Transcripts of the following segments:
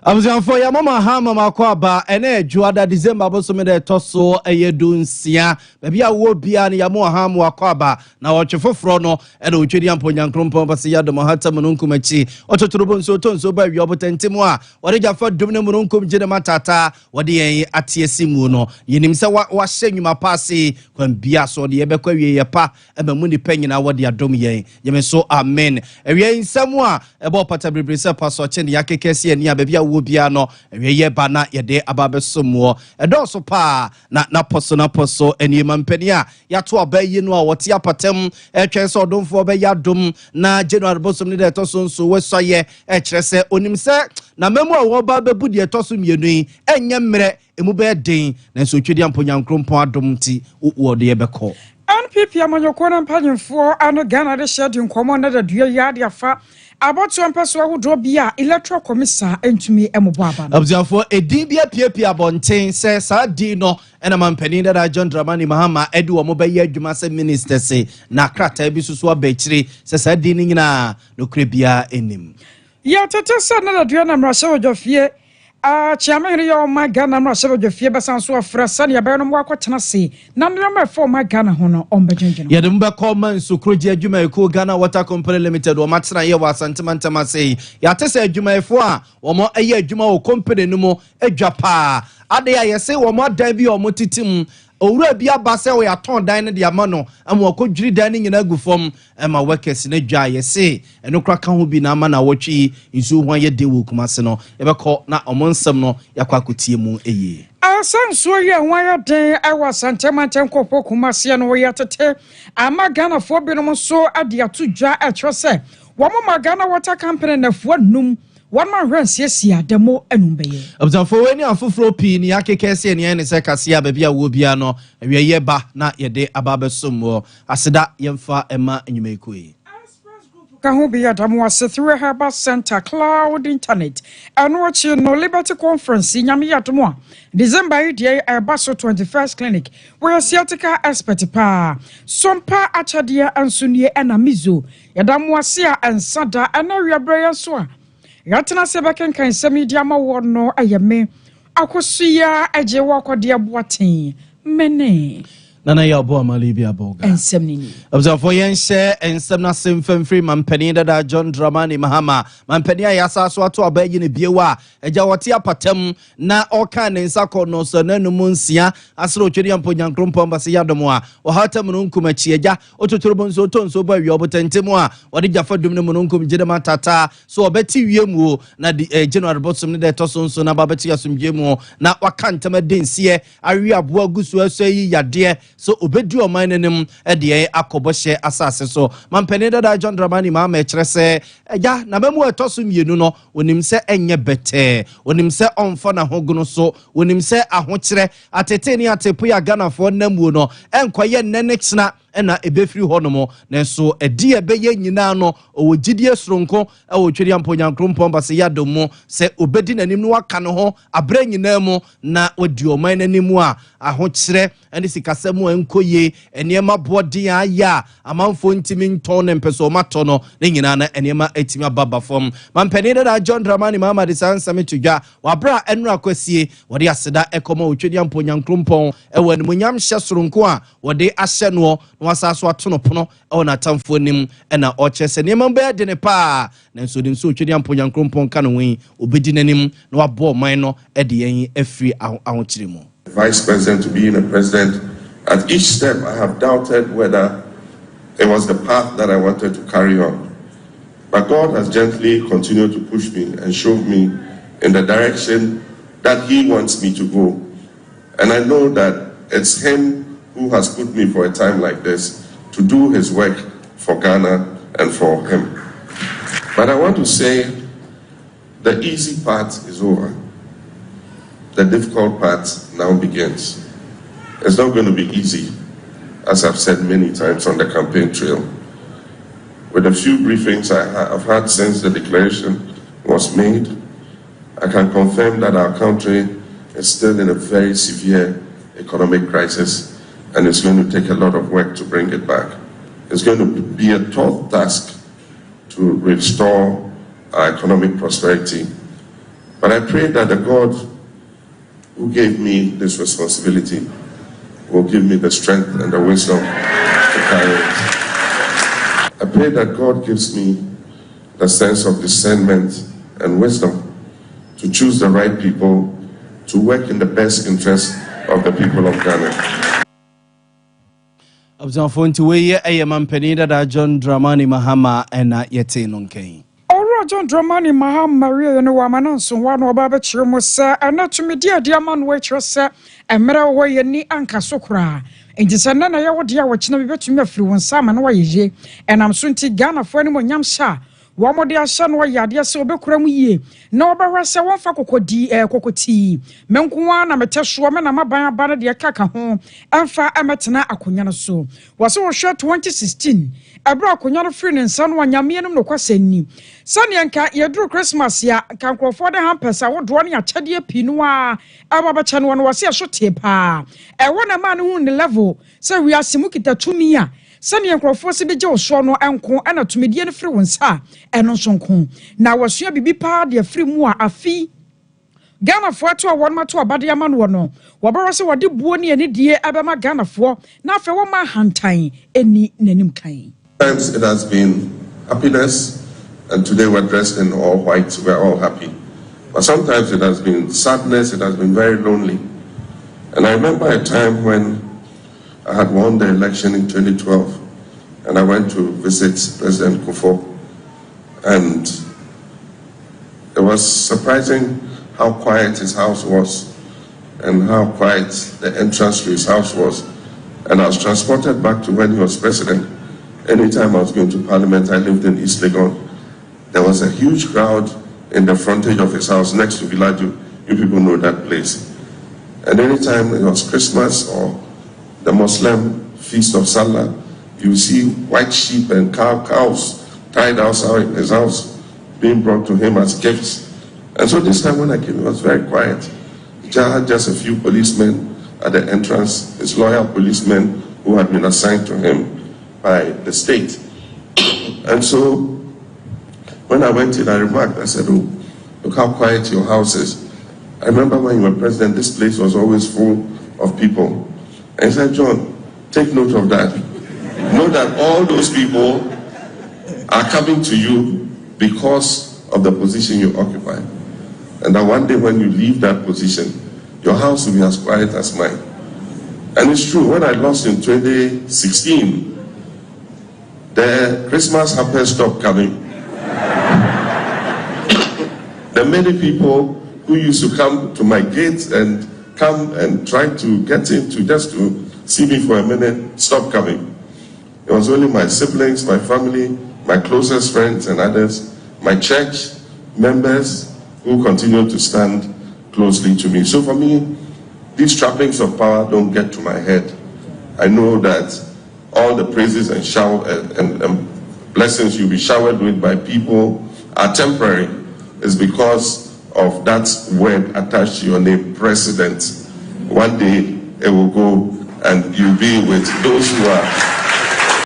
Abuzanfo ya mama ha mama kwa ba ene juada December boso de toso eyedu nsia baabi a wo bia ne ya mo ha mo kwa ba na wo twefoforo no ene otwedi amponyankrompo base ya do mahata mununkum achi ototorobo nso tonso ba wi obotentemu a wode jafa dum ne mununkum gide matata wode yen atiesimu no yenim se wa hyenwuma paase kwan bia so de yebekwa wie ye pa emamu ni panyina wode adom yen yemeso amen ewie nsemu a ebo pata bebrese paso che ne yakekese ani a baabi a wo bia no ewie ba na yede ababesomo edoso pa na poso eni mampani a yato abayi no a wote apatem etwen se odomfo be yadom na January bosom ne de toso nso wesoye ekire se onim se na memu a wo ba bebu de toso mienu enye mmere emu be den na so twedi amponyankrompo adom ti wo de yebekọ NPP amanyoko na mpanyimfo ano Ghana de shedi nkomo na da dua yade afa abotu ampeso ahodo bia electoral commission entumi emubo aba abziafo edin bia piepie abonten se sa di no ena mampani da John Dramani Mahama edi wo mobaye adwuma se minister se na krata bi susu abachire se sa di ni nyina no krebia enim ya tete se na da dua na mrashe wodofie Chairman yo ma Ghana mra sebe dwofie besan so afra sane ya no mo akotena se na nneema fo ma Ghana ho no ombedwenjeno ye dem be call man sukroji adwuma eko Ghana Water Company Limited o matena ye wa santimantama sei ya tese adwuma efo a wo mo eye adwuma o company no mo adwa pa ade ya yese wo mo dan bi o mo titim owura bia base wo ya ton dan ne de ama no ama okodwiri dan ne nyina gufom ama workers ne dwa yese enokra ka ho bi na ama na wotwi nsu ho ye de wo kumase no yebekọ na omonsem no yakwakotie mu eye asanso ye waya den awa santemanten kopo kumase no wo yatete ama Ghana fo bi no so ade ato dwa etwose wo mo Ghana Water Company na fo num one man run siesia demo enumbeye abzanfo weni afufro pi ni akekese ne ne se kasea ba bia wo bia no awieye ba na yede ababesom aseda yemfa ema enyumekoyi Kahubia Damwas through Herbal Center Cloud Internet and watching no Liberty Conference in Yamiatomwa. December day Basso 21st Clinic, where Siatica expert pa Sompa Achadia and Sunye and Amizo, Yadamwasia and Santa and Area Brian Swa. Yatana Sebakan can semi diama no ayame. Akosia Ajewako dia boatin. Mene. Nana ya bo amalibi aboga ensemnini observe yenhye ensem na semfemfri mampani da John Dramani Mahama mampani ya saso ato abayi ne biewa eja wote apatam na oka ne nsakọ no so nanum nsia asro otwedi amponyankrompo mbase yadomo a ohatam no nkumachi eja ototorobo nso tonso ba wi obotentemu a wode jafa dum ne mo nkum gide matata so obeti wiemu na January bosom ne de toso nso na babeti asomdwemu na wakantam densie awi aboa gusu asoyi yade so obedu oman nenem ede akoboshe asase so mampani da John Dramani Mahama ekyerese eja na memu etoso mienu no onim se enye bete onim se onfo na hoguno so onim se ahokyere atete ni atepo ya Ghana fo namuo no enkoye nnene kyena ena ebefiri honomo nenso edi ebeye nyina no owogidie soronko ewotweri amponyankrompo mbase yadomo se obedi nanim no waka ne ho abra nyina mu na odi oman nanimu a ahokyere ene sikasemu enkoye eniema bodi aya amanfo ntimi nton ne mpeso mato no ne nyina na eniema etimi ababa fom mampani da John Dramani Mahama de sansame tudwa wabra enura kwasie wode aseda ekoma otweri amponyankrompo ewanumunyam hye soronko a wode ahye no wasaso atono pono na tamfo nim na ochese niam be de ne pa na so dim so twedi amponyankrompo nka no wen obedi nanim na wabo man no de yen afri ahokyere mu Vice President to being a president. At each step I have doubted whether it was the path that I wanted to carry on, but God has gently continued to push me and show me in the direction that He wants me to go, and I know that it's Him who has put me for a time like this to do His work for Ghana and for Him. But I want to say the easy part is over. The difficult part now begins. It's not going to be easy, as I've said many times on the campaign trail. With a few briefings I've had since the declaration was made, I can confirm that our country is still in a very severe economic crisis, and it's going to take a lot of work to bring it back. It's going to be a tough task to restore our economic prosperity But I pray that the God who gave me this responsibility will give me the strength and the wisdom to carry it. I pray that God gives me the sense of discernment and wisdom to choose the right people to work in the best interest of the people of Ghana. Observe for way a man penida da John Dramani Mahama and yete nonke. John Dramani Maham Maria no wamana so one obaba chirmo sa anatomy dear man waitress and mera way ni anka sokra. Enti sana na ya wodia wachina bibetumi afiri won sama na wayeje and so nti Ghana fo ani mo nyam sha wo mo de ahya no yade se obekura mu yie na obehwa se won fa kokodi kokoti menko na meteso me na maban aba de kaka ho emfa emetena akonya no so wo se wo hwe 2016 ebra akonya no free ne nsa no anyame no kwasani sane enka yedru Christmas ya kankrofo de hampesa wo do no ya kyade pinu a ababa cha no wo se ahwote pa wona ma no hu ne level se wi asemu kita tumi a sane enkrofo se beje oso no enko ana tumedie no free wonsa eno sonko na wasua bibi pa de free mu a afi Ghana fo to won ma to abade ama no no wo baro se wode buo ne ani die abema Ghana fo na afa wo ma hantan eni nanim kan. Times it has been happiness, and today we're dressed in all white, we're all happy. But sometimes it has been sadness, it has been very lonely. And I remember a time when I had won the election in 2012, and I went to visit President Kufuor, and it was surprising how quiet his house was, and how quiet the entrance to his house was. And I was transported back to when he was president. Anytime I was going to Parliament, I lived in East Legon. There was a huge crowd in the frontage of his house next to Villaju. You people know that place. And anytime it was Christmas or the Muslim feast of Salah, you see white sheep and cows tied outside his house being brought to him as gifts. And so this time when I came, it was very quiet. He had just a few policemen at the entrance, his loyal policemen who had been assigned to him by the state. And so when I went in, I remarked, I said, oh, look how quiet your house is. I remember when you were president, this place was always full of people. And he said, John, take note of that. Know that all those people are coming to you because of the position you occupy. And that one day when you leave that position, your house will be as quiet as mine. And it's true, when I lost in 2016, the Christmas hampers stopped coming. There are many people who used to come to my gate and come and try to get in to just to see me for a minute, stop coming. It was only my siblings, my family, my closest friends and others, my church members who continued to stand closely to me. So for me, these trappings of power don't get to my head. I know that all the praises and blessings you'll be showered with by people are temporary. It's because of that word attached to your name, president. One day it will go and you'll be with those who are.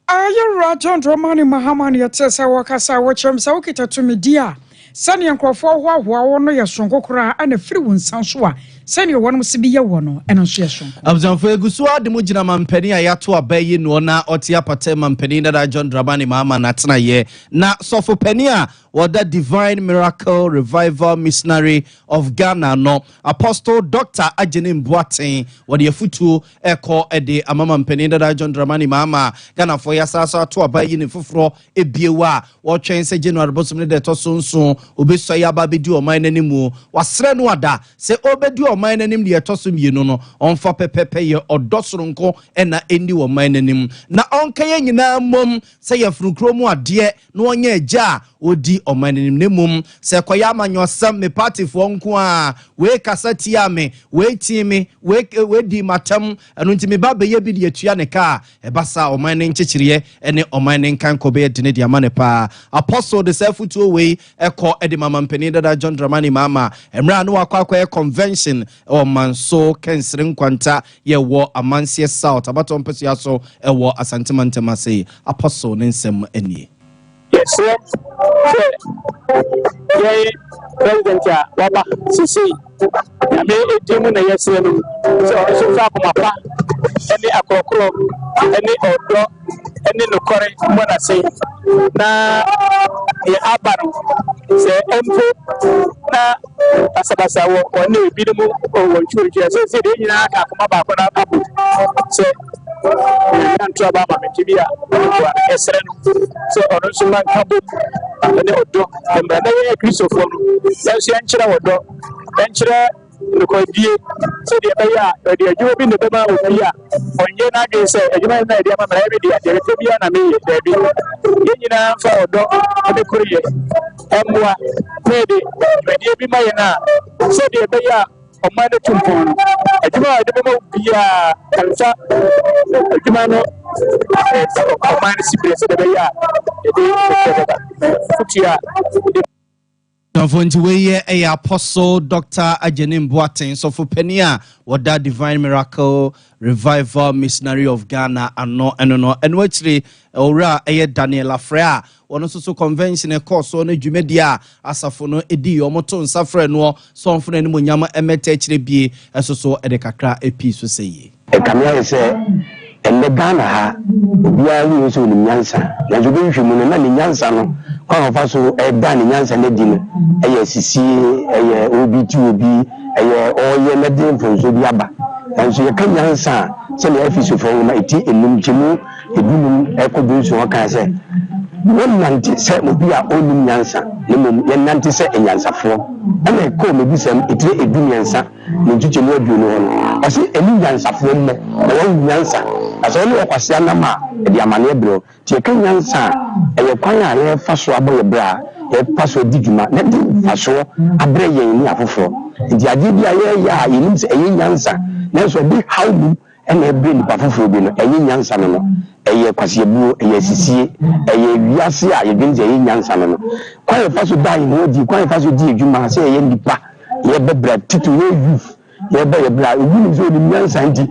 Ayo John Dramani Mahama yatesa wakasa wachemsa ukita tumidia. Sani yankrofo hwa wono ya sonko kura ana firi wonsan so a sani wono musibi ye wono ena so ye sonko abzanfo egusu ade mo gina mampani a yato abayi no na otia pate mampani da John Dramani Mahama na tena ye na sofo pani a wada Divine Miracle Revival Missionary of Ghana no Apostle Dr. Ajene Mboaten wade afutuo eko ede amama mampani da John Dramani Mahama Ghana for yasasa to abayi ne foforo ebiewa wo twen se January bosom ne de to sonson obeso ya ba bedi o man nanimu wasre no ada se obedi o man nanim de etosom yenu no onfa pepepe ye odosoronko ena endi o man nanim na onka ye nyina mom se ye frukromu ade no onye agya odi o man nanim nemum se koya amanyosam me party fo nko a we kasati ame we timi we di matam eno ntimi ba be ye bi de atua ne ka e basa o man nchechiriye ene o man nkan kobe de ne de amane pa Apostle de sefutuo we eko edi mama mpeni da John Dramani Mahama emra no akwa convention o manso kensrin kwanta ye wo amansie south abato mpesi aso e wo asantemantema sei Apostle nsem enie yes president Baba Sisi. I mean, a demon, yes, so also Mapa, any Akokro, any Odo, any Nokore, what I say. Na Abaro, say, Empo, na Asabasa, or new Bidimu, or Church, so say, you know, Abu, say, Traba, Tibia, so on Suman Kabu, and the Odo, and the Christopher, yes, Yanchra Odo, Yanchra. So the Baya, the Jobin the Baba of Bia, when you're not going to say, you might not have every day, the Ethiopian and me, the Yina for dog, the Korea, Emwa, maybe, when you be my na, so the Baya, or Mother Tumpo, a Juma, the Baba Bia, Kansa, Jumano, or Minus Secrets of the Baya, Futia. Nti weye a apostle Dr. Ajenim Boateng so for Penia what that divine miracle revival missionary of Ghana and actually ora Daniel Afrea one also convention a course on Jumedia asafono edi omoto nsafre no so mfo ni monyama emete chire bie eso edekakra epi so seye e kamia se ene Ghana ha bia wi so ni nyansa na jobe nhwemu na ni nyansa no kwa fa so e da ni nyansa na di no eye sisi eye obi eye oye na di mfonso bi aba enso ye kan nyansa se na afisi fo na eti enum jimu edunum ekodu so kan se wonanti se obi a onum nyansa ne mom ye nanti se enyansafo ana e ko me bisam etire edunyansa ne ntuchemu aduonu ho ase enu nyansafo mo na won nyansa aso ne okwase anama e di amane bro tie kan nyansa eye kwan a ye fa so aboye bra ye paso diguma ne di fa so abre ye ni afofo ndi ade bia ye ya yenim se eye nyansa na so bi hawdu ene ebre ni afofo bi no eye nyansa no eye kwase buo eye sisie eye wiase a ye binze eye nyansa no kwan fa so dai no di kwan fa so di adwuma se eye nipa ye bebra titu ye youth ye be ye bra ogun so ni nyansa ndi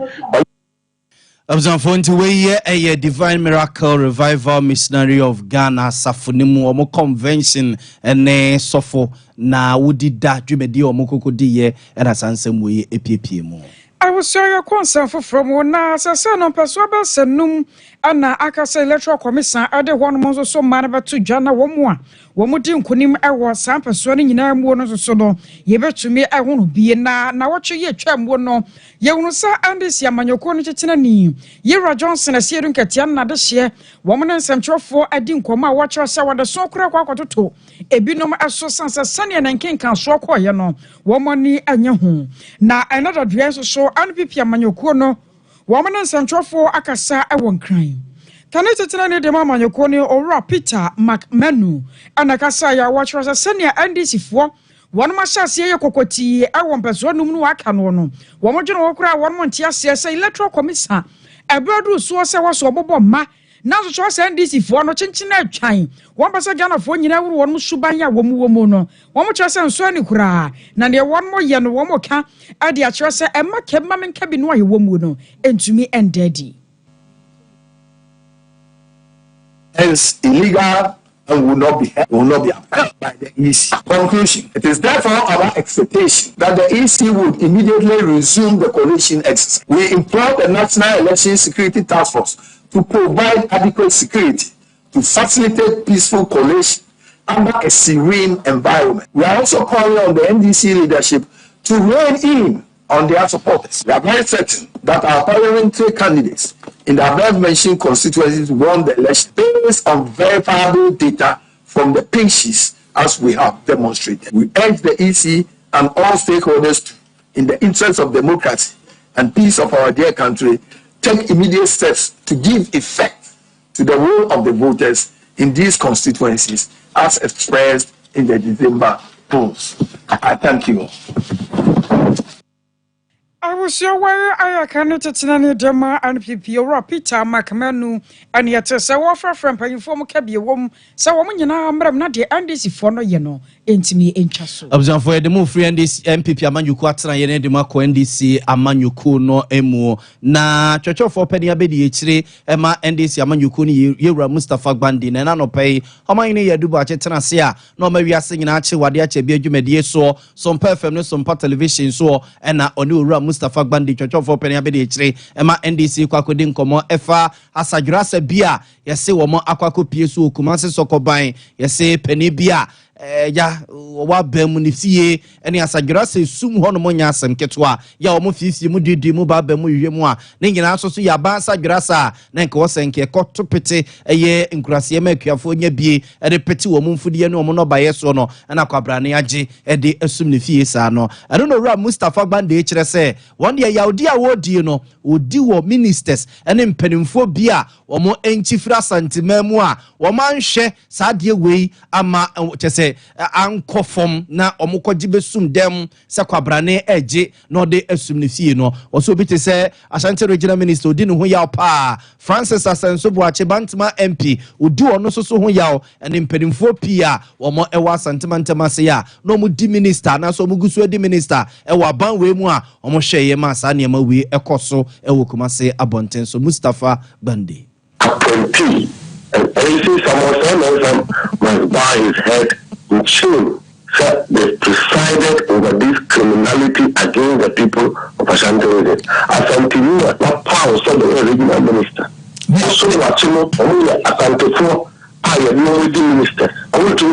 Abzanfonti weye a divine miracle revival missionary of Ghana safunimu omo convention ene sofo na wudi da dwumedi omo kokodi ye era sansem weye epiepie mu I was sure your concern from one assassin on Paswaba Senum and Akasa Electoral Commission at the one month so manaba to Jana Womwa. Womudim kunim I was some persuading in our monos or so. Ye bet to me I won't be now what you cham wono. Ye won't say Andis Yamanokon Chitinani. Yera Johnson a serum Katiana this year. Woman and some for I didn't come out watch us what the soccer quacoto. A binom as so sans sunny and king can so quiet. Woman and your home. Now another dress so Anpipia Manyokono. Woman and some for Akasa I won't crime. Can I tell you the Mamma Yokoni or Peter McMenu and Akasaya watch was a senior and this for one must say a cocoti, I want personum no acanono. One general cry 1 month yes, electoral commission. A bird who saw was a bobo ma. Now the choice and this for no chinchina chine. One person of one you never want Subanya womono. One more choice and Swanny cry. Now there one more yan, one more can add the choice and my cabin cabin why womono and to me and daddy. Hence illegal and will not be upheld by the EC. Conclusion: it is therefore our expectation that the EC would immediately resume the coalition exercise. We implore the National Election Security Task Force to provide adequate security to facilitate peaceful coalition under a serene environment. We are also calling on the NDC leadership to rein in on their supporters. We are very certain that our parliamentary candidates in the above-mentioned constituencies won the election based on verifiable data from the pinches, as we have demonstrated. We urge the EC and all stakeholders to, in the interest of democracy and peace of our dear country, take immediate steps to give effect to the will of the voters in these constituencies as expressed in the December polls. I thank you all. I was sure where I cannot attend Dema and Pipio Peter Macmanu and yet a offer from paying for Cabby womb. So woman, you know, I'm not the Andes for no, you know, into me in Chasso. Observe for the move free and this MPP Amanyu Quatra Yene de Marco NDC Amanyuku no emu na Church of Penny Abedi H3 Emma NDC Amanyukuni Yura Mustafa Bandi na no pay Homaine Yaduba Chetanasia no maybe are singing Achi Wadiache Biomedi so some perfect no some television so and na Onura Mustafa Bandi Church of Penny Abedi H3 Emma NDC Kwakodin Komo Efa Asajurasa Bia yese womo akwako piesu Kumase Sokoban yese Penny Bia ya wa bemu ni fie ene asagera se sum ho no monya asem ketwa ya o mo fifi mu didi mu ba bemu ywe mu a ne nyina so so ya ba asagera sa na nke wo senke koto pete eye nkurase ma akuafo nya bie ede pete wo mu mfudie ne o mo no ba yeso no na kwabra ne age ede asum ne fie sa no I don't know Mustafa Bande kire se won de ya odi a wodi no odi wo ministers ene mpanimfo bia wo mo enchifra santimam a wo manhwe sa de wei ama chese ankofom na omukwaji besum dem se kwabrane eje no de asum ne fie no oso bi te se Ashanti regional minister odi ne ho yaw pa Francis Asenso Boache Bantama MP odi ono so ho yaw ene mpanimfo pia omo ewa santimantama se ya no mu di minister na so mugusu di minister ewa ban we mu a omo hweye ma sa ne ma we ekoso ewo Kumase Abonten so Mustafa Bande appointee and anything someone must bow his head in shame that they presided over this criminality against the people of Ashanti region. Ashanti region, not power, so the regional minister. So watching only Ashanti for I have no minister. I want to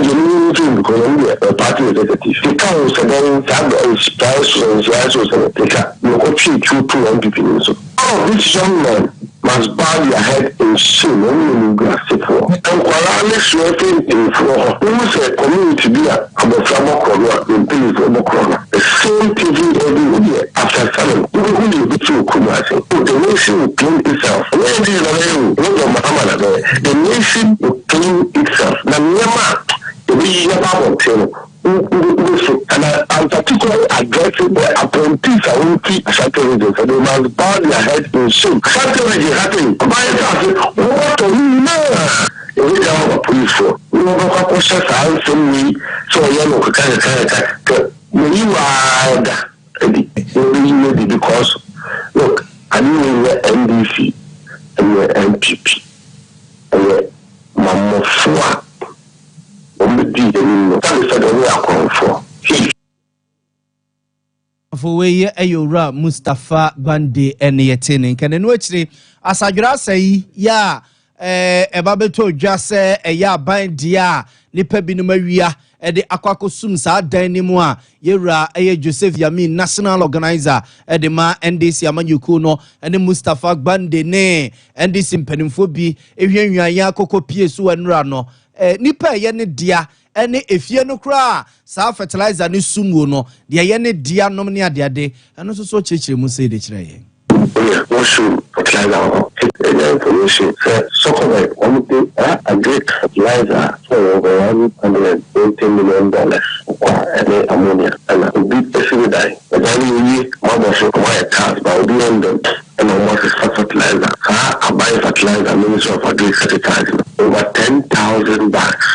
do because only a party executive. The council said that spice and take up no option to people. So all this young man must bow their head in shame only in grass for. And Kuala sweating in for who said community be about Samokorua in Pili's the same TV every year after 7. Who will be true Kumasi? The nation will clean itself. Where is the nation will clean itself. The Myanmar, we have about and I'm particularly addressing the apprentices who keep Ashanti region, so they must bow their head in shame. Ashanti region happening. What do we know? We don't have a police for. We don't have a question for how some we so yellow because look, I mean the NDC and the MPP and the Mamofua. For we ayura Mustafa Bande eneyetene kene no akire asagura sai ya ebabeto dwase eya bandia nipa binum awia ede akwakosum sa dan ni mu a yewura Joseph Yamin national organizer ede ma NDC amanyuku no ene Mustafa Bande ne NDC mpanimfo bi ehwenwan ya kokopie so anura no nipa ye ne dia ene efie no kra sa fertilizer ni sumu no de ye ne dia nom ne ade eno so chechire mu sei de kire ye Motion fertilizer information so called a great fertilizer for over $180 million for ammonia and a big pesticide. But only we acquire cars by the and almost fertilizer. I buy fertilizer, Ministry of Agriculture, over 10,000 bags.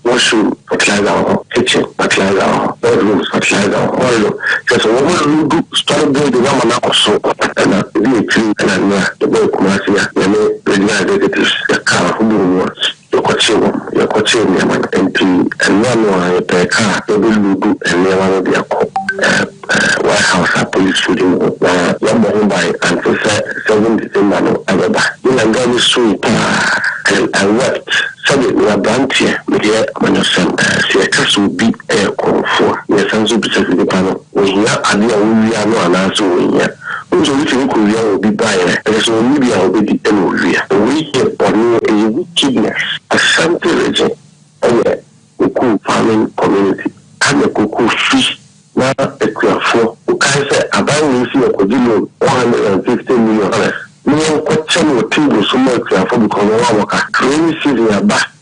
Motion fertilizer, kitchen fertilizer, bedrooms fertilizer, oil. Just one do start building a so and the boy Kumasia, the regional executives, the car who wants. Your coaching, MP, and one per car, they will do and never be a White House police shooting one by and for 7 December ever back. You know, very sweet and what so we are brand here with here when you send see a cast will be a call for yes and so be the panel we here and we are no answer we here. So we think we will be buying and so media will be the end we here on a wickedness Ashanti region and the cool farming community and the cocoa fish now a for who can say about we see a codillo $150 million. No question what people so much for because worker rainy season back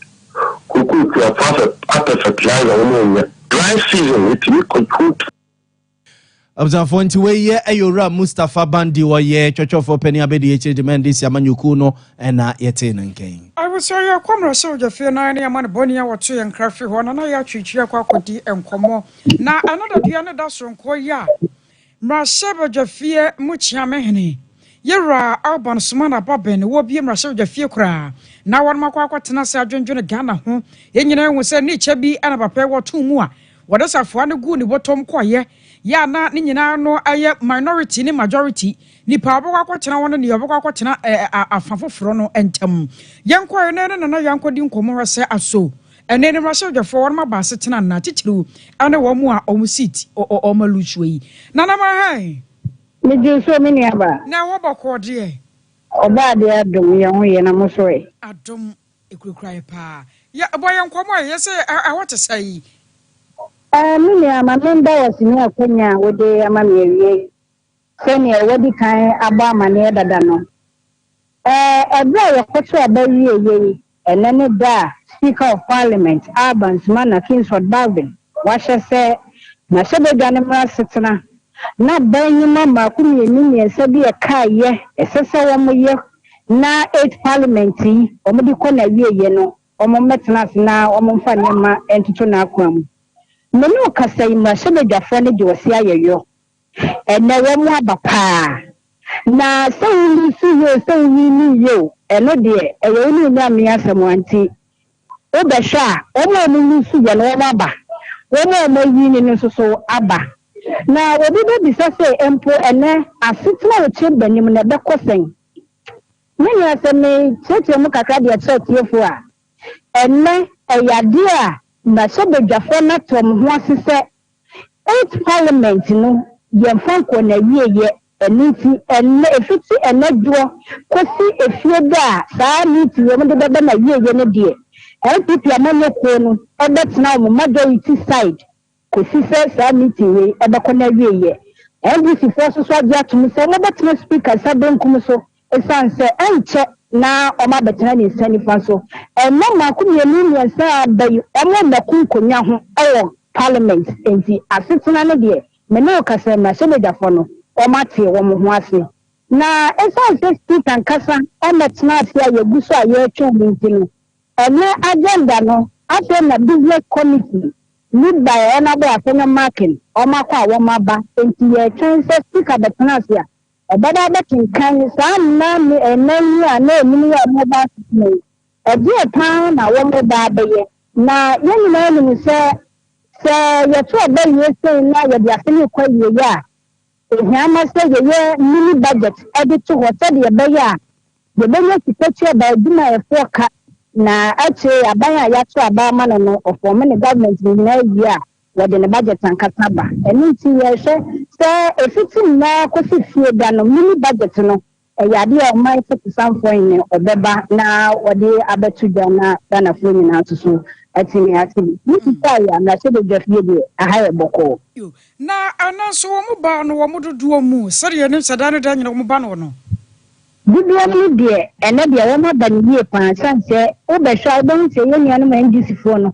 cocoa to a perfect fertilizer dry season with you control. Abzafo nti we ye ayora Mustafa Bandi wo ye twotwofo pani abedi eche demand si amanyuku no na yete nanken. I was sorry akwamra so je fie na ne amane boni ya woto ye nkrafi ho na ya twitwire kwa kodi enkomo na another dua ne da so nko ya mra shebe je fie mu chiame hene yera Alban Sumana Baben wo bie mra shebe je fie kura na won makwa kwatena se adwendwene Ghana ho ye nyina hu se ni cha bi ana papa woto mu a wodasafo ne gu ni botom koye ya na ni nyina no aye minority ni majority ni pa abokwa kwatena won ne abokwa kwatena afafoforo no entam yenkoye ne na yankodi nkomo hwese aso ene ne mrashe dwafo won ma ba setena na titiru ane wo mu a omusit o maluchwe na ma hai me jeso me ni aba na wo bokọ de oba de adom ye ho ye na mo so e adom ekurakura pa ya boye nkomo ye se awot sai me ni ama member was ni akonya wo de ama me awie sene wodi kan aba amane dada no ebra ye kwoto aba wie enene da Speaker of Parliament Alban Sumana Kingsford Balvin washe se na shebe gane mra setena na banyi mama kumi ni nsabi e kaaye esese wo moye na 8 parliament yi omudi ko na wieye no omo metena na omo mfa nema entutu na akwam menu kasai ma shebe dwafo ne de wose ayeyo ene wo mu abapa na sawuli suye ni yo eno de eyo ni na mi asem anti obesha omo mu suye no wo aba wo mo yi ni no so aba na obi be bisa se empo ene asetena o chemba nim na be kosen many aseme cheche mu kakra de chechiefo a ene eyade a na sebedwafo na tom ho asese 8 parliament no ye mfanko na wieye eniti ene efiti ene duo kosi efie da saa niti ye mu de be na wieye ne de LPP amanye ko no obetena o majority side kosi se saa niti we ebeko na wieye NDC force so adia to se no betena speaker sabenkum so esanse enche na oma betena ni sanifa so eno makumi ni nsa abayi omo makunkonya ho ewo parliament enti asetena ne de mena okasa ma shebedafo no oma tie wo mo ho ase na esanse speaker nkasa emetena afia yeguso aye atwa mintino ene agenda no afi na business committee lead by enable afenya marking oma kwa wo maba enti ye transe speaker betena afia obada betin kan sa na me enani a na eni ya mo ba me e pan na wo mo ba beye na yeni na ni se ye to ba ye se na ye dia se ni kwa ye ya ehia ma se ye mini budget edit to what de be ya ye be ye sikache ba duma e foka na ache abaya ya to aba ma no ofo me government ni na ya wode ne budget ankataba eni ti ye se efiti na kosi fie da no mini budget no yade o mai fiti sanfoin ne obeba na wode abetu da na funi na so atini ni sai ya na se de jafie de ahaye boko na ananso wo mu ba no wo mu dodo mu sare ne sadane da nyina wo mu ba no bibia ni de ene de wo ma ba ni ye pan sanse o be sha don se ye ni anu ma ndisi fo no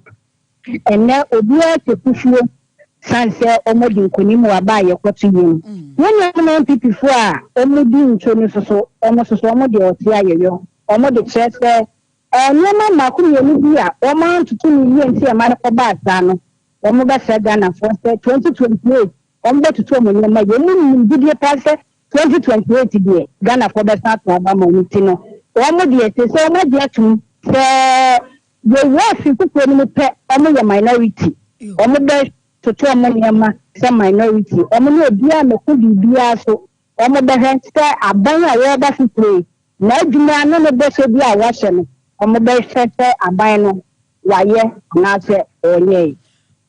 ene obi a te kufuo sanse omodi nkonimu aba ye kwotu yim woni na MPP fo a omodi ncho ni soso omodi oti ayeyo omodi chese nyema makuru ye ni bia o ma ntutu ni ye nti e ma ko ba asa no omo ba se Ghana for 2028 ombe tutu omo nyema ye ni bidie pase 2028 die Ghana for be sa to aba mo nti no omodi ete se omodi atum se ye wafi kuko ni pe omo ye minority omo be to amanyama se minority omo no bia me ku bibia so omo be hente aban a we ba fitre na adwuma no no be se bia wa hye no omo be hete aban no waye na se onye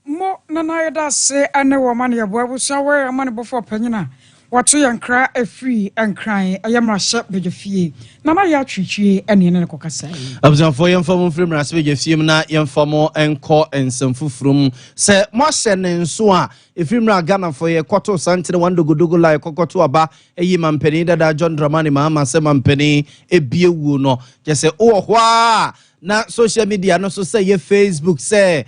mo na na yeda se ane wo man ye bo abusa we amane bofo panyina wato yankra afri ankran ayamrahye bedefie na na ya twitwie ene ne kokasa abzanfo yemfamo mfiri mrase bedefie na yemfamo enko ensemfufrum se mo hye ne nso a efiri mra Ghana fo ye kwoto santere wandogodogo lai kokoto aba eyi mampeni dada John Dramani Mahama se mampeni ebiewuo no je se o hwa na social media no so say ye Facebook say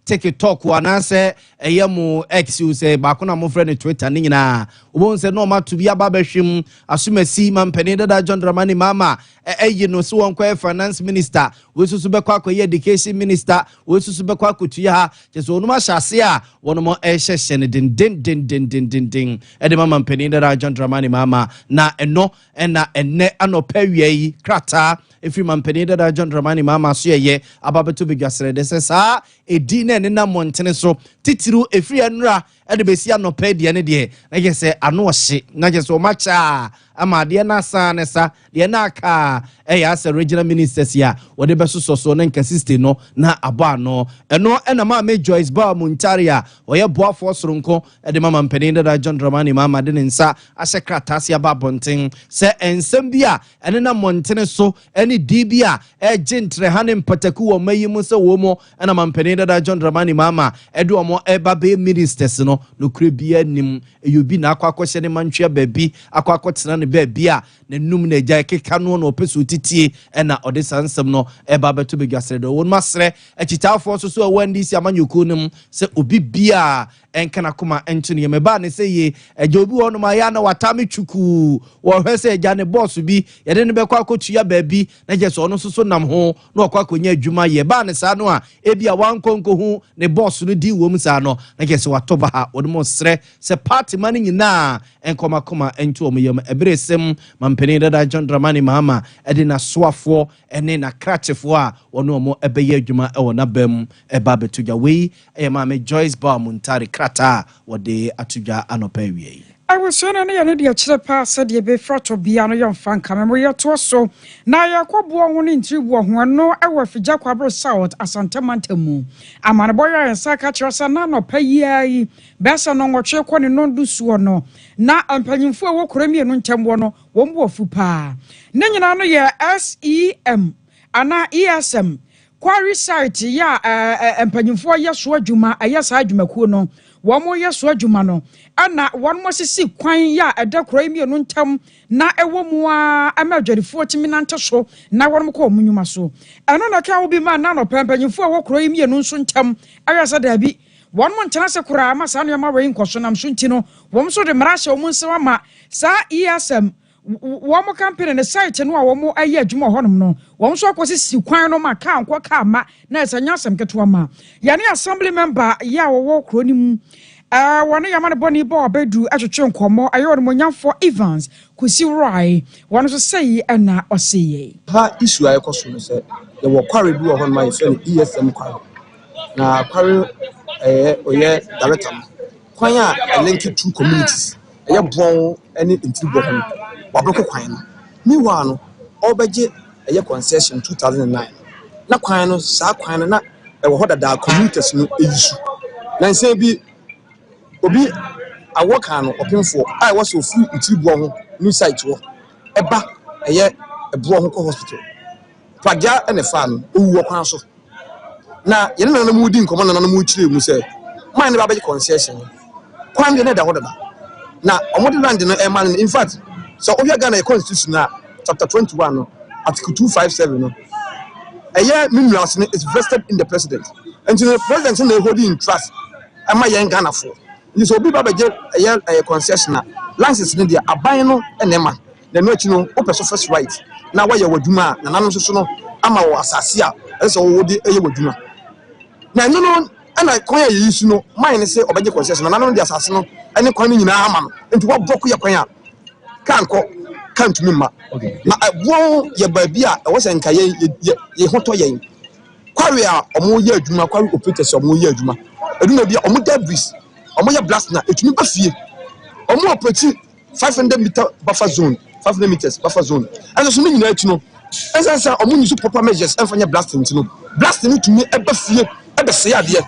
TikTok anase eyemu X you say ba kuna mo friend Twitter ni nyina won say no ma to bi aba behwem asumasi mampani dada John Dramani Mahama eyi no so won kwa finance minister we susu be kwa education minister we susu be kwa kutua ha jeso onuma hyase a wono mo ehyehyɛ ne din ede mampani dada John Dramani Mahama na eno na enne anopa wiei krata if mampani dada John Dramani Mahama so ye ababeto bigwasere de se sa edi na ne na montene so titiru efri anura ede besi anopa de ne de na je se ano ohye na je so macha ama de na sa ne sa de na aka ya as regional ministers ya wode beso so na nkasiste no na aba no eno na ma me Joyce Ba Muntaria oye boafo soronko ede mama mpeni dada John Dramani Mahama de nsa ahye kratase aba bonten se ensem bia ene na montene so ene dibia gentre hanem pataku wo mayimu se wo mo na mampeni dada John Dramani Mahama ede omo eba be ministers no kure bia nim eyobi na akwakohye ne mantwea baabi akwakotena ne baabi a ne num na gya keka no na opeso titie na ode sansem no eba beto begwasere do won masre ekitafo so awandisi amanyoku nim se obi bia enkana kuma entune me ba ne se ye egya obi wono ma ya na watame twuku wo hwese egya ne boss bi yede ne bekwa akotua baabi na je so no so nam ho na okwakonya adwuma ye ba ne sa no a ebia wankonko hu ne boss no di wom sa no na je se watoba ha wode mo sre se party mani nyina enkoma kuma entu omyem ebresem mampeni dada John Dramani Mahama ede na soafo ene na kratefo a wono mo ebeye adwuma e wona bam eba betugya we me Joyce Ba Muntari krata wode atugya anopa wie I was saying na ne de akire pa said ye be frato bia no yon fan kamemo ye to so na yakobo ho ne ntribu ho no e wa figya kwabro south asantemantamu amane boya ensa ka kire sa na no pa yi besa no nwotwe kɔ ne no dusuo no na ampanyimfo wo korami enu ntembo no wo mbo afu pa ne nyina no ye SEM ana ESM quarry site ya ampanyimfo ye so adwuma ayesa adwumakuo no womo ye so adwuma no ana wonmo sisi kwan ya edakorami enu ntam na ewo mu a amadwarifo timi nante so na wonmo kɔ munyuma so eno na ka wo bi ma na no ampanyimfo wo korami enu nso ntam ayesa da bi one month se kura ama sa no ma we nkoso nam so nti no wom so de mrahye wom nse ma sa ESM wom campaign ne site no a wom ayi adwuma honom no wom so akosi si kwan no ma ka anko ka ma na esanya asem keto ma ya ne assembly member ya wo kronim wona ya mane boni bo obedu atwetwe nkomo ayo no nyamfo Evans kusi rai wona so sei na oseye ha issue ayekoso no se ye wo kware bi wo honom ma ye ESM kware na kware oye director kwan a link two communities eye bon any intibo ho wabeko kwan no meanwhile no obeje eye concession 2009 na kwan no sa kwan no na wo hoda da communities no eyisu na nse bi obi awoka no opemfo ai wo so fu intibo ho new site wo eba eye ebo ho ko hospital pagya ene fa no owu kwan so na yene na mu di nkomo na mu chire mu se man ne ba be concession kwan de na da hoda na omodi land no e man in fact so obia Ghana constitution na chapter 21 no article 257 no eye minerals is vested in the president and the president na holding in trust ama yen Ghana for this obi ba be eye concession na license ne dia aban no enema na no achi no opeso first right na wa ye waduma na nanom so no ama wo asase a ese wo de eye waduma na no ana kwan ya yisu no mine say obeje concession na nanom de asase no ene kwan nyina ama no enti wo boko ye kwan a kanko can't mima na won ye baabi a wo se nka ye hoto ye kwari a omo ye adwuma kwari operators omo ye adwuma adwuma bia omo debris omo ye blast na etumi ba fie omo operate 500 meter buffer zone 500 meters buffer zone and so nyina atu no esensa omo nyisu proper measures enfanya blasting no blasting tumi eba fie ebe se ya de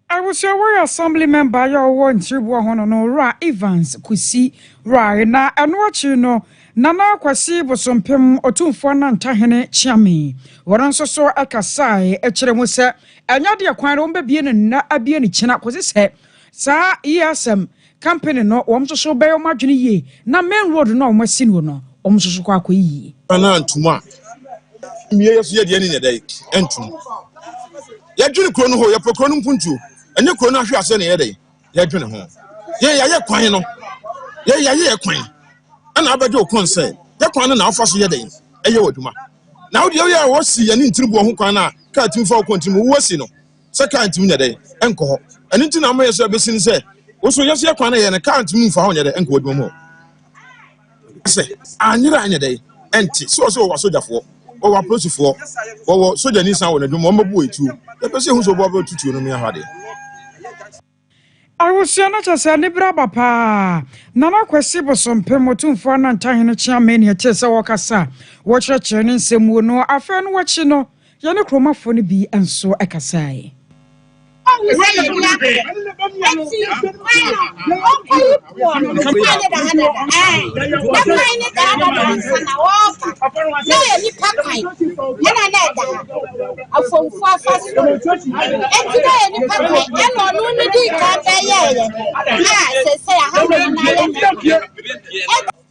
I was your assembly member your one tribu hono no Ra Evans kusi Ra na anochi no nana kwasi bosompem otumfo na ntahene chiame woran so akasai ekire mu se anya de kwan ro mbebie ne na abie ne china kwasi se sa ESM company no wom so be o madwene ye na main road no o masi no wom so kwa akoyi na ntuma miye yesu ye de ni ne dai entum yɛdwene kuro no ho yɛpɛ kuro no mpuntuo ɛnyɛ kuro no ahwe ase ne yɛde yɛdwene ho yɛyɛ kwan no yɛyɛ kwan ɛna abɛgye okron sɛ yɛ kwan no na afa so yɛde ɛyɛ wadwuma na wo deɛ woyɛ a wɔsi yɛne ntiribuo ho kwan na kaa timi fa wo kɔntimi wo si no sɛ kaa ntimi nyɛ dɛ ɛnkɔ hɔ ɛno nti na amayɛ sɛ bɛsi ne sɛ wo so yɛsɛ yɛ kwan no yɛ no kaa ntimi mfa ho nyɛ dɛ ɛnkɔ wadwuma mu sɛ anyerɛ anyɛ dɛ ɛnti sɛ wɔ sɛ wɔwɔ asogyafoɔ wɔwɔ apolisifoɔ wɔwɔ sogyani san wɔ n'adwuma wɔmmɛbu etuo yɛpɛ sɛ ehu sɛ ɔbɔ abɛtutuo no mu yɛ ha de awusia na kyerɛ sɛ ne bra ba paa nana kwasi bosompe motumfoɔ na ntahene kyea me ne ɛkyɛ sɛ wɔkasa wɔkyerɛkyerɛ ne nsɛm wo no afei no wɔkyi no yɛne kromafoɔ no bi nso ɛkasae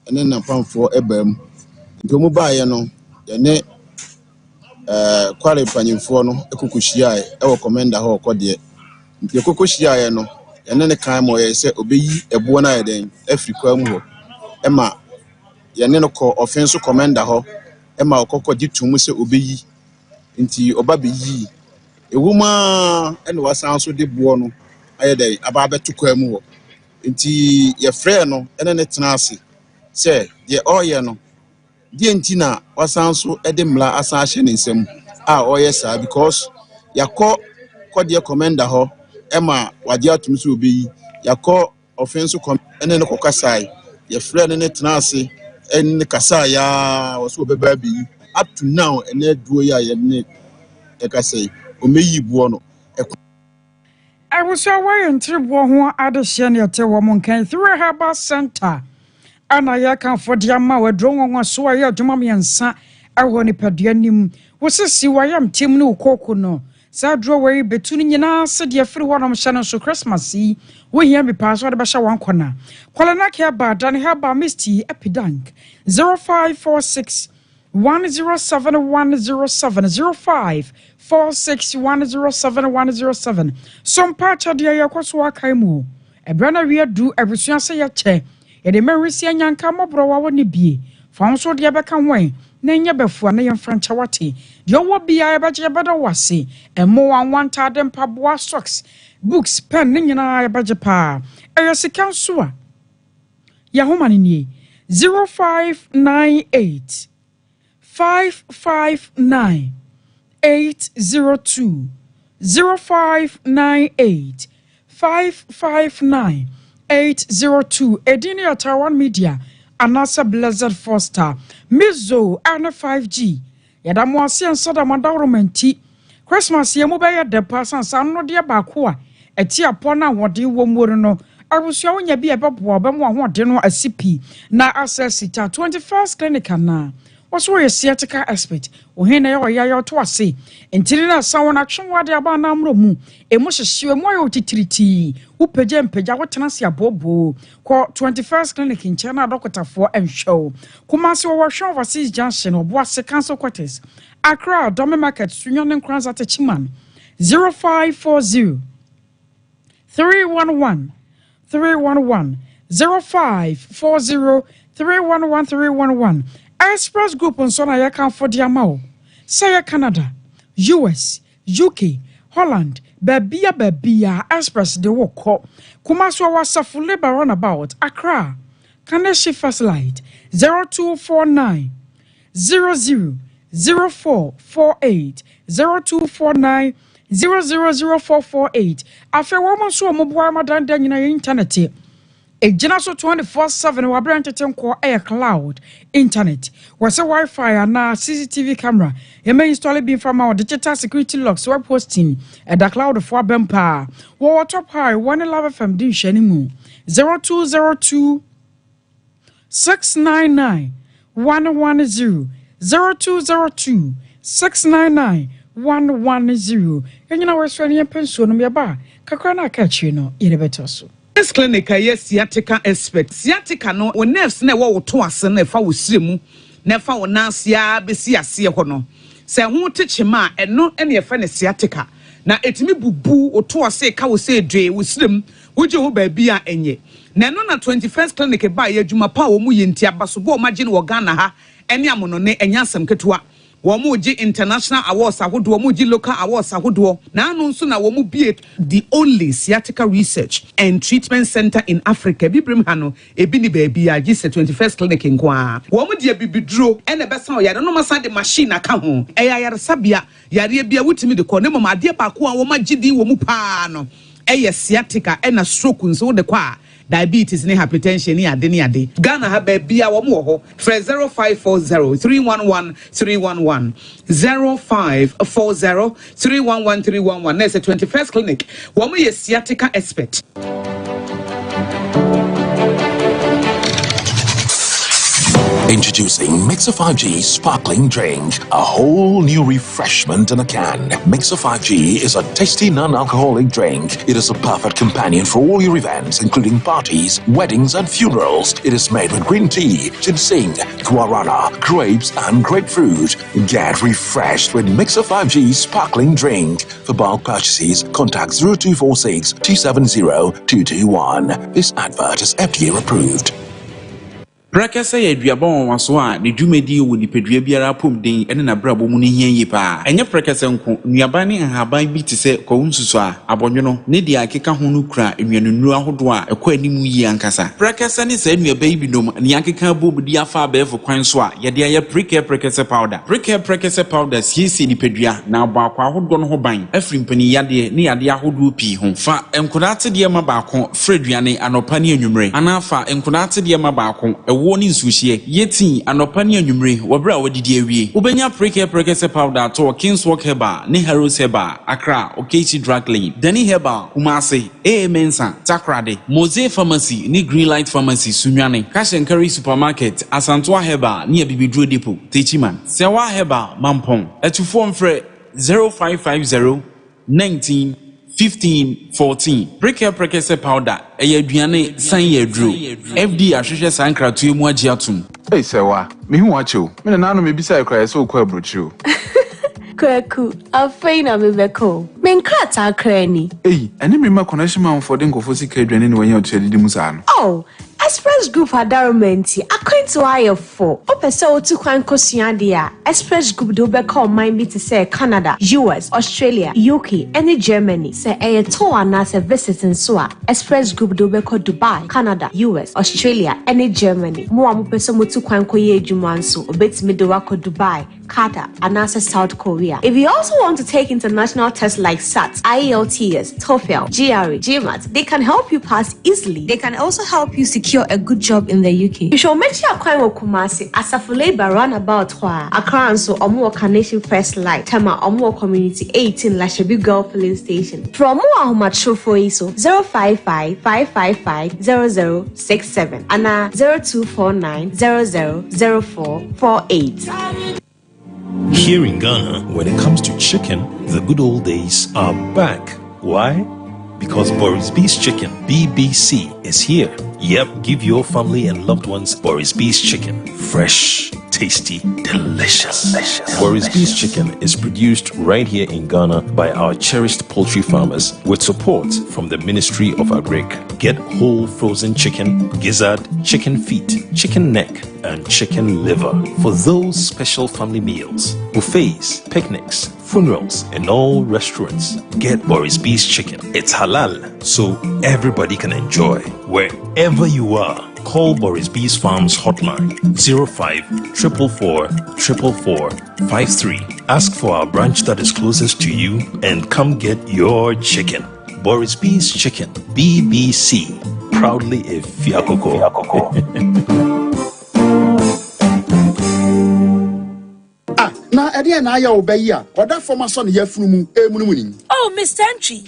ɛne napamfoɔ ɛbaa mu nti ɔmu baeɛ no yɛne kware mpanyimfoɔ no ɛkɔkɔhyiaeɛ ɛwɔ kɔmɛnda hɔ ɔkɔdeɛ nti ɛkɔkɔhyiaeɛ no yɛne ne kan ma ɔyɛ sɛ ɔbɛyi ɛboɔ no ayɛ dɛn afiri kwa mu hɔ ɛma yɛne no kɔ ɔfen so kɔmɛnda hɔ ɛma ɔkɔkɔgye to mu sɛ ɔbɛyi nti ɔba bɛyi ɛwɔ mu a ɛne wasan so de boɔ no ayɛ dɛn aba abɛto kwa mu hɔ nti yɛfrɛ no ɛne ne tena ase sɛ deɛ ɔyɛ no deɛ nti na wasan so de mmla asan ahyɛ ne nsam a ɔyɛ saa because yakɔ kɔdeɛ kɔmɛnda hɔ ɛma wade atom so obɛyi yakɔ ɔfen so ɛne ne kɔkasae yɛfrɛ ne tena ase ɛne ne kasae ya wɔ so ɔbɛba abɛyi up to now ɛne aduo yi a yɛne ɛkasae ɔmɛyi boɔ no awusia wɔyɛ ntireboɔ ho adehyeɛ ne ɛte wɔ mo nkan 3 Herbal Center ana yɛkamfo de ama waduro nwanwa so a yɛ adwuma mmiɛnsa ɛwɔ nipadua nim wosisi wayam tim ne wokoko no saa aduro wɔ yi betu no nyinaa sɛ deɛ firi hɔ nom hyɛ no so Christmas yi wohia bipa so de bɛhyɛ wankɔna kwalana ke ba dan Herbal Misty Epidank 0546 107 0546 107 Sompa chadeɛ yɛkɔ so akai mu ɛbrɛ na wie du abusua sɛ yɛkyɛ yɛde mɛresi anyanka mɔborɔ wa wɔ ne bie fa nso de bɛka hwan na nyɛ bɛfua na yɛmfra nkyɛwate deɛ ɔwɔ bia yɛbɛgye yɛbɛda wase ɛmo wanwantade mpaboa socks books pen ne nyinaa yɛbɛgye paa ɛyɛ sika nso a yɛhoma no nie 0598 559 802 0598 559 802 Edini Atawan Media Anasa Blessed Foster Mizo Ana 5G Yadamu Asian Sada Mandauramenti Christmas Yamubaya de Passan San no dear Bakua Etia Pona Wadi Womurno I was showing ya be a babu Bemo Deno a CP na access it 21st clinic na was where a theatrical expert Ohena Yaya to a say Intilina someone action wadi abana mu Emotion she mo titriti Upejem peja watanasi bobo ko 21st clinic in China doctor for and show Kumasi wa show overseas junction or Boise council quarters Accra Dome Market Swinyon Crans at Chiman 0540 311 311 0540 311 311 Express Group on Sona Yakan for Diamao Say Canada US UK Holland Babia Express de Woko Kumaswa Wasafu Labor Runabout Accra Kaneshi First Light 0249 000448 0249 000448 Afe woman so mobile madan dan na internet Ejina so 24/7 wa brand tetenko air cloud internet wase Wi-Fi na CCTV camera e may install be from our digital security locks web hosting at the cloud for bempa wo top high 111 FM din shanimu 0202 699 110 0202 699 110 Enyina weswani pension no me ba kakra na akachi no yerebeto so this clinic yes sciatica expert sciatica no o nerves na wo to ase na fa wo siremu na fa wo nansia besi ase ho no se ho techema eno ene ye fa ne sciatica na etimi bubu oto ase ka wo se dwe wo srem wo je wo ba bia enye na no na 21st clinic ba ye adwuma pa wo mu yenti abaso bo ma gye no Ghana ha ene amono ne enya asem ketewa wo mu gi international awards ahodo wo mu gi local awards ahodo na anu nso na wo mu bie the only sciatica research and treatment center in Africa bibrim ha no ebi ni ba bia gi se 21st clinic nkoa wo mu dia bibiduro ene besa o yare no masa de machine aka ho eya yare sabia yare bia wutimi de ko ne mama ade ba ko a wo ma gidi wo mu pa no eye sciatica ena stroke nso de kwa diabetes ni hypertension ni ade Ghana ha ba bia wo mo ho for 0540 311 311 0540 311 311 na 21st clinic wo mo ye sciatica expert. Introducing Mixer 5G Sparkling Drink, a whole new refreshment in a can. Mixer 5G is a tasty non-alcoholic drink. It is a perfect companion for all your events, including parties, weddings, and funerals. It is made with green tea, ginseng, guarana, grapes, and grapefruit. Get refreshed with Mixer 5G Sparkling Drink. For bulk purchases, contact 0246 270 221. This advert is FDA approved. Brakasa ya duabon waso a ne dwumedi wo nipedua biara pom den ene na brabo mu ne hia yi pa enye brakasa nko nuaba ne nhaban bi te se kwonsuso a abonwono ne dia akeka ho no kura enwanunu ahodo a ekwa animu yi ankasa brakasa ne sa nuaba yi binom ne akeka bobudi afa abefo kwan so a ye dia ya brakasa powder siesi nipedua na abakwa ahodo no ho ban afri mpani yade ne yade ahodo pi ho fa enkodate de ma baako freduane anopa ne anwumre anafa enkodate de ma baako woni nsuhie yeti anopa ne anwumre wobra wadidi awie ubenya prekese powder to Kingswalk Herbal ne Heroes Herbal Accra Okechi Drug Lane Dani Herbal Kumasi Mensa Takrade Mose Pharmacy ne Greenlight Pharmacy Sunwane Cash and Carry Supermarket Asantwa Herbal ne Bibidro Depot Techiman Sewa Herbal Mampong etufo mfre 0550 19 15-14 prekese powder aduane san yedru FD ahwehwe sankratu emu agiatum Hey sewa me hu acho me na nanu me bisa ekra so kwa brochu Kwaku afeina me beko me nkrata krani ene me ma connection man for den kofo sika aduane ne wanya otwedi musa no Oh Express Group Adarumenti akwentu ayefo opese otu kwan kosua dia Express Group do be call mind be to say Canada, US, Australia, UK, and Germany. Say a tour na se visiting so Express Group do be call Dubai, Canada, US, Australia, and Germany. Mo am pese motu kwan koye adwuma nso obetimi do wako Dubai, Qatar, and also South Korea. If you also want to take international tests like SAT, IELTS, TOEFL, GRE, GMAT, they can help you pass easily. They can also help you secure a good job in the UK. You should make sure Akwa Kumasi Asafo Labor roundabout Hwa Accra and so Omo Carnation First Light Tama Omo Community 18 Lashabi Girl Filling Station. From Omo Ahumad for ISO 055 555 0067 and 0249 000448. Here in Ghana, when it comes to chicken, the good old days are back. Why? Because Boris B's Chicken, BBC, is here. Yep, give your family and loved ones Boris B's Chicken. Fresh, tasty, delicious. Boris B's Chicken is produced right here in Ghana by our cherished poultry farmers with support from the Ministry of Agric. Get whole frozen chicken, gizzard, chicken feet, chicken neck, and chicken liver for those special family meals, buffets, picnics, funerals, and all restaurants. Get Boris B's Chicken. It's halal, so everybody can enjoy. Wherever you are, call Boris B's Farms hotline 05 444 444 53. Ask for our branch that is closest to you and come get your chicken. Boris B's Chicken, BBC, proudly a Fiakoko. Na ede na ya obayi a oda forma so ne yafunu mu emunumuni. Oh Mr. Entry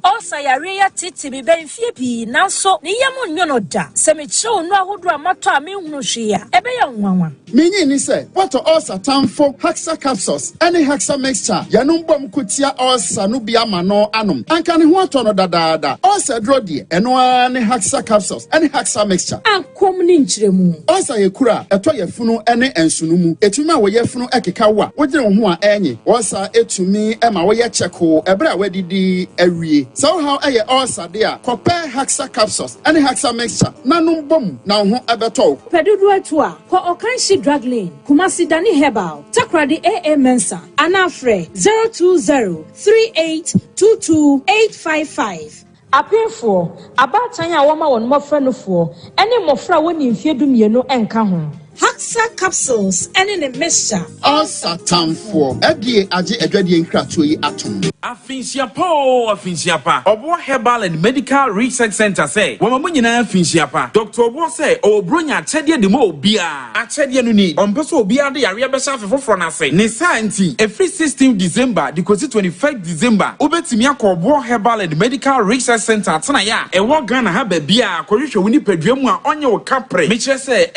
also yare ya titi bi ben fie bi nanso ne yam nwono da se me chew no ahodo amato a me hunu hwe ya ebe ya nwanwa Minyi ni se what ulcer tamfo Haxa capsules any Haxa mixture yanum bom kutia ulcer no bia ma no anom anka ne ho ato no dadaada ulcer dro de eno ne Haxa capsules any Haxa mixture ankom ni nchiremu ulcer ye kura eto ye funu ene ensunu mu etuma wo ye no ekeka wo a wogire wo ho a enye osa etumi ema wo ye cheko ebra wadidi awie so how eye osa de a compare Haxa capsules any Haxa mixture nanum bom na ho ebeto pedudu atu a ko Okanshi drug lane Kumasi Dani Herbal Takradi AA Mensa Anafre 02038228555 apefo abatan a woma won mofra no fo ene mofra woni mfie dumienu enka ho Haxa capsules ene ne mixture osa tamfo edie age adwadie nkrato yi atom Afinsiapa. Obo Herbal and Medical Research Center say, Wamamunyina Afinsiapa. Dr. Obo say, Obronya Chedia de Mo Bia. A Chedia Nuni, Ompeso Bia de Ariabesha for Fronase. Nesanti, a free 16 December, the 21st December. Ubetimia Obo Herbal and Medical Research Center, Tanaya, a walk Ghana have Bia, Korisha Winnipedrium on your capre. Mitchell say,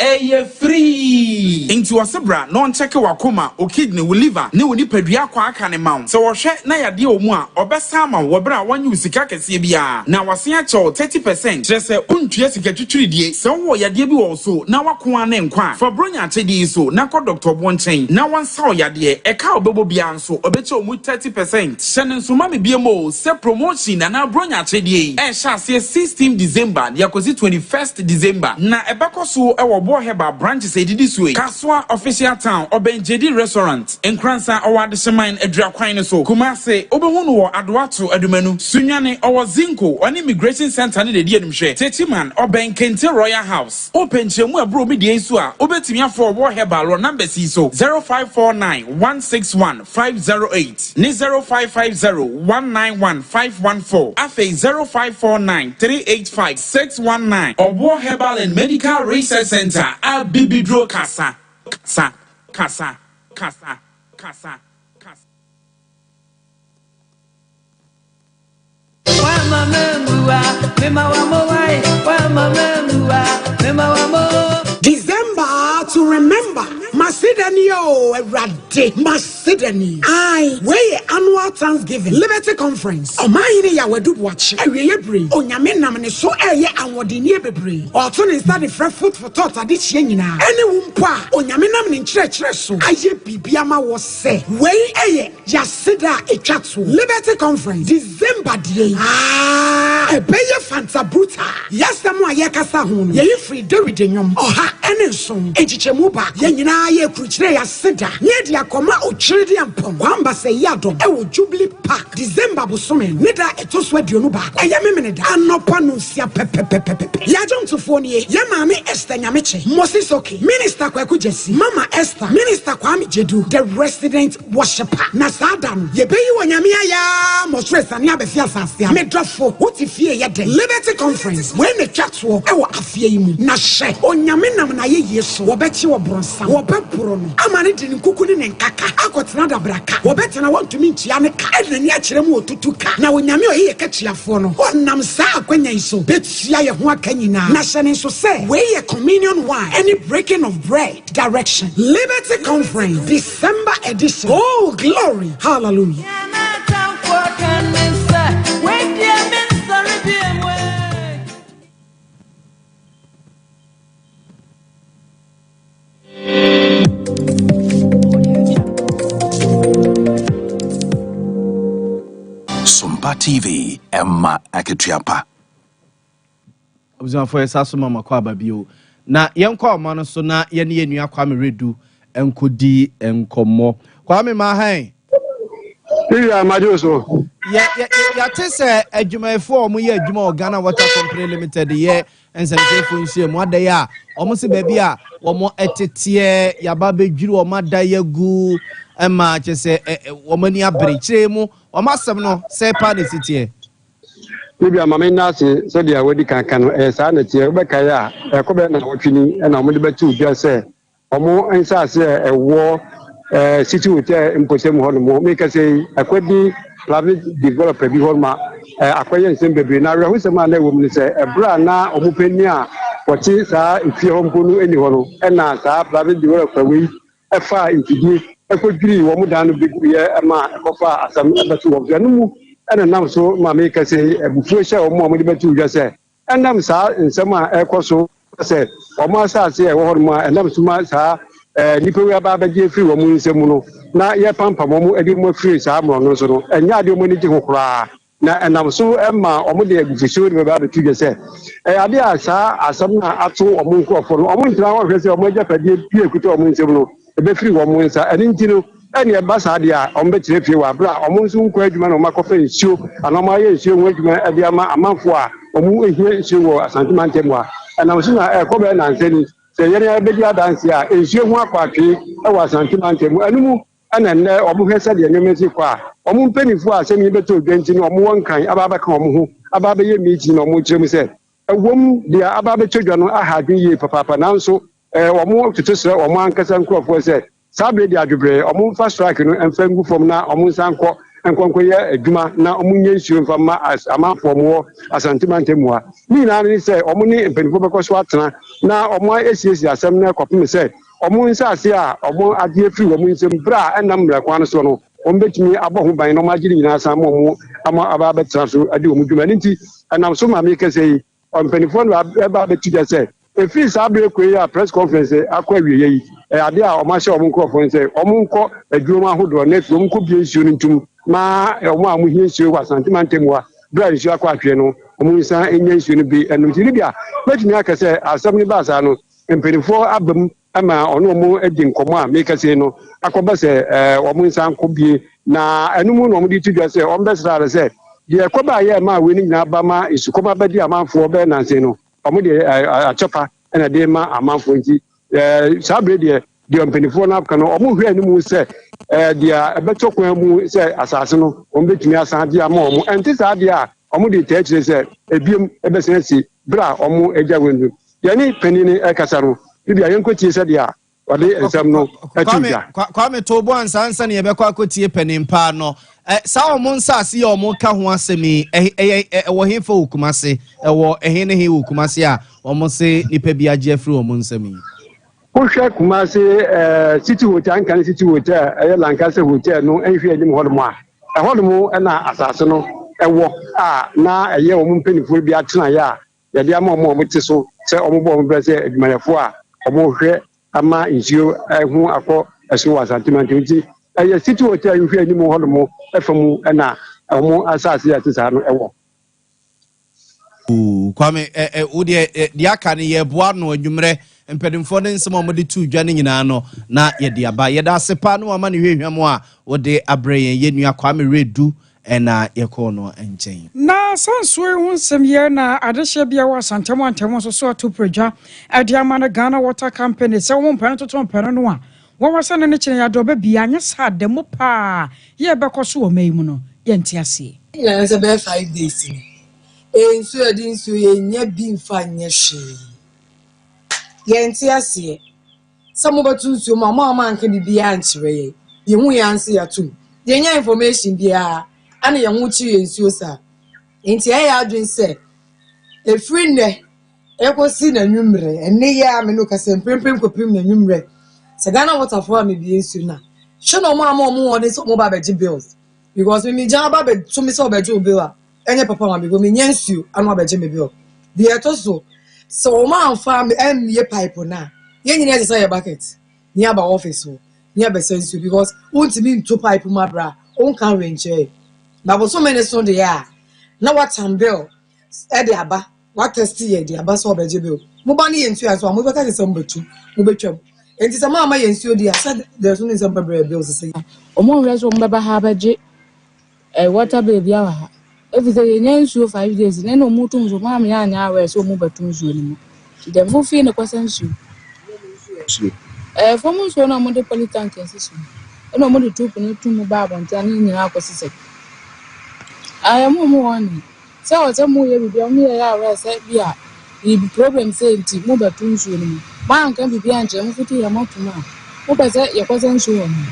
free. Into a Sabra, non check wakuma, o kidney will liver, no Winnipedria Quakan amount. So, or shed Naya Dio. Obesama wabra wan yu sika kese bia na wasen cho 30% jese untua sika twitwiri die se wo yade bi wo so na wakoa na nkwa for bronya chedi so na ko Dr. Bonchen na wansa oyade e ka obebo bia nso obeche omu 30% sene nso ma me bia mo se promotion na bronya chedi e sha se 16 December ya kozi 21st December na ebeko so e wo bo heba branches edidi so e Kaswa official town Obenjedi restaurant enkransa owade seman adua kwan ne so Kumase Obehunu wo Adwato Adumanu Sunyane owo Zinko on immigration center ne de animhwe Techiman Oben Kente Royal House Open chemu abro me de nso a obetimi afọ wo Herbal number si so 0549161508 ne 0550191514 afi 0549385619 Obo Herbal and Medical Research Center Abibidro Kasa Kasa Kasa Kasa Kasa December to remember. Macedonia, Rade, Macedonia. Where annual Thanksgiving, Liberty Conference. O my ya wedu watch. I really brave. O nyame namne so eye anwode nie bebre. O to ne start the fresh food for thought ade hie nyina. Ene wumpa o nyame namne nkyerɛkyerɛ so. Aye bibia ma wo se. Wei eye ya sida etwato. Liberty Conference December die. Ebeye Fanta Bruta. Yasamo ayekasa ho no. Ye free David nyom. Oha ene nso. Echichemu ba. Ye nyina ye kuchire ya sida. Nye dia koma ochiridi ampom. Kwamba se yadom. Ewo Jubilee Park. December bosome. Nida etoso aduonu ba. Eye memene da. Anopa no sia pepepepepe. Ya jom to phone ye. Ye maame Esther Nyameche. Moses Oki. Minister Kwaku Jesse. Mama Esther. Minister Kwame Jedu. The resident worshipper. Na sadam. Ye beyi wanyame ya. Mosresa ni abefia sasia. Medrofo. Uti fie ye de. Liberty Conference. When the chatwo. Ewo afie imu. Na she. Onyame nam na ye yeso. Wobechi wo bronsa. Wobepuro no. Amane di nkuku ni nkaka. Akotena da braka. Wobetena want to meet ya ne ka. Edna ni akire mu otutu ka. Na onyame o ye kachiafo no. Wonam sa akwanya iso. Betia ye ho akanyina. Na she ne so say. We ye communion wine. Any breaking of bread. Direction. Liberty Conference. December edition. Oh, glory. Hallelujah. Sompa TV, Emma Aketiapa. Observe for Sasuma Makwaba bio. Na yenko amano so na yene yenua Kwame Redu enkodi enkomo. Kwame Mahai. Iya majoso. Ya tese adwumayefo omo ye adwuma Ghana Water Company Limited ye ensanefo nsie mo adaya omo se baabi a omo etete yaba bedwiri omo adaya gu ema chese omo ni abrekire mu omo asem no se pa ne sitie Bibia mama nase so dia wadi kankan no sa na tie be kai a ekobe na wotwini na omo de batu bia se omo ensa se ewo city hotel imposem ho no mo me ka say akwadi private developer bi ho ma akwaye nsem bebre na rehu se ma na wo mu se ebra na omo pani a wote sa ifie ho mpo no eni ho no na sa private developer wi efa intidi ekwadwiri wo mu dan no beguye ma ekofa asam ebatu wo no mu ena nam so ma me ka say ebufuo hye omo mo de batu dwa se enam sa nsem a ekoso se omo asase e wo ho ma enam so ma sa nipa wi aba abegye free wo mu nsemu no na ye pampa mo edi mo free saa mo no so no enya ade mo ni gye kokora na enam so emma omo de agufiso de ba betu je se ade a saa asam na ato omo nkofo no omo ntira wo hwese omo agya pade pie kuta omo nsemu no ebe free wo mo nsa eni nti no eni e ba saa de a omo be kire fie wa bra omo nso nkọ adwuma na omo akọfa nsuo anoma ye nsuo nwa adwuma ade ama amanfo a omo ehie nsuo wo asantemantem a enam so na ekobe na nseni se yere abedi adanse a nsuo ho akwatwe e wa asantemantem anumu ana nne omo hwese de nyemesi kwa omo mpanifo a semi beto odwenti no omo wonkan ababa ka omo ho ababa ye meeting no omo kyerem se ewom de ababa chodwa no ahadwe ye papa nanso omo tutusre omo ankasa nkrofo se sabe de adwobre omo fa strike no emfa ngu fom na omo nsanko enkonko ye adwuma na omo nye nsuo mfa ma amanfo mo asantimantem a ni na ni se omo ni mpanifo bekoso atena na omo esiesi asem na kopem se omo nsase a omo ade firi omo nsem bra enam mrakwan so no omo betumi abọ ho ban no magiri nyina asam omo ama aba betra so ade omo dwuma nti enam so ma me kese mpanifo no aba betu je se efiri sabe ekwe ya press conference akwa wiye yi ade a omo ahye omo nkrofo nse omo nko adwuma ahodo na fi omo ko bie nsuo ntum ma omo amu hie nsuo wa santimantem wa bra nsuo akwa atwe no omo nsa enya nsuo no bi enum ti bia betumi akase asam ni ba sa no mpanifo abam ama ono mu edi nkomo a make say no akoba se omo nsan kobie na enum no omo di tudwa se omo besra se de akoba ye ma we ni nyina ba ma isukoma badi amanfo be nanse no omo de achopa na de ma amanfo nti sabre de mpanifo na aka no omo hwe enum se de abeto kwan mu se asase no omo betumi asan de ama omo enti sa de a omo de techire se ebiem ebesen si bra omo eja wendu yani penini ekasa no bibia yenkotie se dia ode ensam no atuja kwame tobo ansansa ne yebekọ akotie penimpa no sa omo nsase omo ka ho asemi wo hefa okumase wo ehene he okumase a omo se nipa bia je afri omo nsami wohwe kumase city hotel kan city hotel Lancaster hotel no enhwe anim hodmo a hodmo na asase no ewo na eye omo mpanifo bia tena ya yade ama omo teso se omo bo omo brese adwumayefo a omo hwe ama nsuo hu akọ eso wa santimanti nti city hotel hwe anim hodmo efamu na omo asase ya tesa no ewo kwame udi diaka ne ye boa no adwumre mpedimfo ne nsem omode tu dwane nyina no na ye dia ba ye da sepa no ama ne hwehwam a wode abreye ye nua kwame redu ena yeko no enchen na sansuwe hu nsem ye na adehye bia wa santemo antemo so so to proja adiama na Ghana Water Company se wo mpan toto mpan no a wo wasane ne kire ya do ba bia nya sa demo pa ye bekoso wo mai mu no ye ntiase ya se be 5 days ensu edi nsu ye nya bi mfa nya hwe ye ntiase samo batu nsu ma anke bibia nkyere ye hu ya nse ya tu ye nya information bia ana ye hu chi ye nsu sa enti ya adwin se efri ne ekosi na nwumre ene ya me no kase mpempem kopim na nwumre se Ghana Water for me bi nsu na hwe no ma won so mo ba beji bills because me ja ba be so me so beji bill a enye papa ma because me nyansu anu beji me bill the etoso so ma anfa me ye pipe na ye nyina se say bucket ni aba office o ni aba sensu because untimi nto pipe ma bra on kan renche na bo so many so de ya na what bill e de aba what test ye de aba so beji bill mo ba ni yensu aso mo beta se mbatu mo betwam enti se ma yensu de asa there's no some bills say omo rezo mo ba ha beji water bill bia wa ha if they yensu 5 days na no mutu nzo ma me anya awe so mo batu nzo ni mo de mo fi ne kwasansu fomu so na mo de politank ensisu na mo de tupu no tumu ba abonta ni nyina akosise ayamu mo woni se o te mo ye bibia mo ye ya awe se bia the problem say nti mo batu nzo ni mo ma anka bibia nche mo futi ya motuma mo pese ye kwasansu woni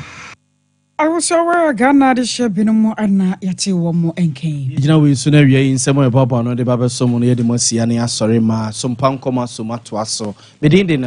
awusawa Ghana de shebinum ana yati wo mo enken gina we su na wie nsemo e papa no de baba so mo no ye de mo sia ne asore ma Sompa nkoma so mato aso medin de